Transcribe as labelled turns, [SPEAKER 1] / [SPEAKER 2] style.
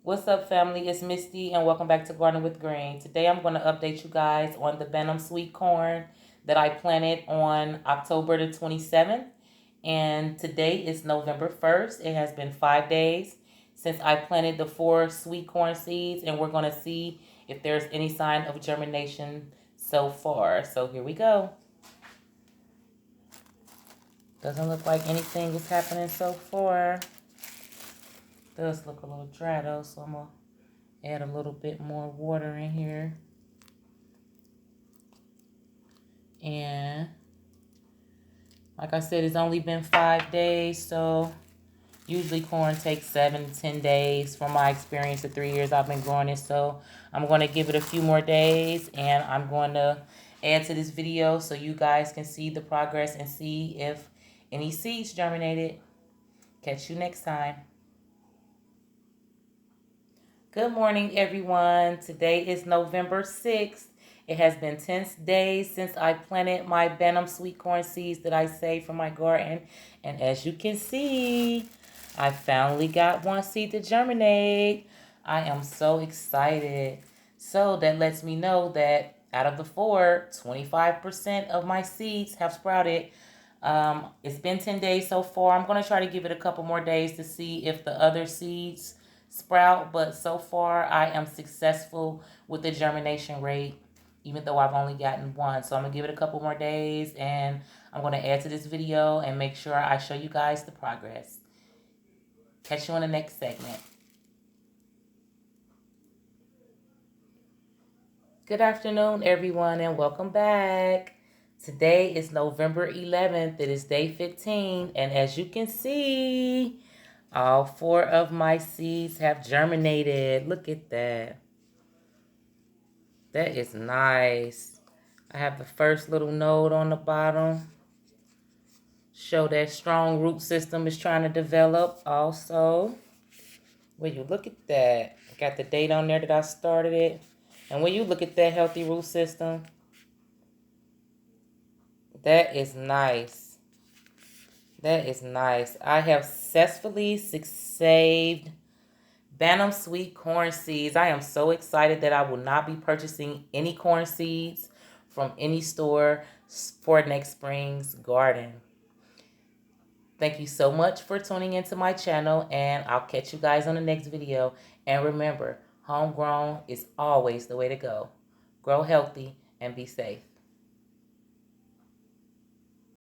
[SPEAKER 1] What's up, family? It's Misty, and welcome back to Garden with Green. Today, I'm going to update you guys on the Bantam sweet corn that I planted on October the 27th. And today is November 1st. It has been 5 days since I planted the 4 sweet corn seeds, and we're going to see if there's any sign of germination so far. So, here we go. Doesn't look like anything is happening so far. Does look a little dry though, so I'm going to add a little bit more water in here. And like I said, it's only been 5 days, so usually corn takes 7 to 10 days from my experience the 3 years I've been growing it. So I'm going to give it a few more days, and I'm going to add to this video so you guys can see the progress and see if any seeds germinated. Catch you next time. Good morning, everyone. Today is November 6th. It has been 10 days since I planted my Bantam sweet corn seeds that I saved from my garden. And as you can see, I finally got one seed to germinate. I am so excited. So that lets me know that out of the 4, 25% of my seeds have sprouted. It's been 10 days so far. I'm going to try to give it a couple more days to see if the other seeds sprout, but so far I am successful with the germination rate, even though I've only gotten one. So I'm gonna give it a couple more days, and I'm gonna add to this video and make sure I show you guys the progress. Catch you in the next segment. Good afternoon, everyone, and welcome back. Today is November 11th. It is day 15, and as you can see, all 4 of my seeds have germinated. Look at that. That is nice. I have the first little node on the bottom. Show that strong root system is trying to develop also. Will you look at that? I got the date on there that I started it. And when you look at that healthy root system, that is nice. That is nice. I have successfully saved Bantam sweet corn seeds. I am so excited that I will not be purchasing any corn seeds from any store for next spring's garden. Thank you so much for tuning into my channel, and I'll catch you guys on the next video. And remember, homegrown is always the way to go. Grow healthy and be safe.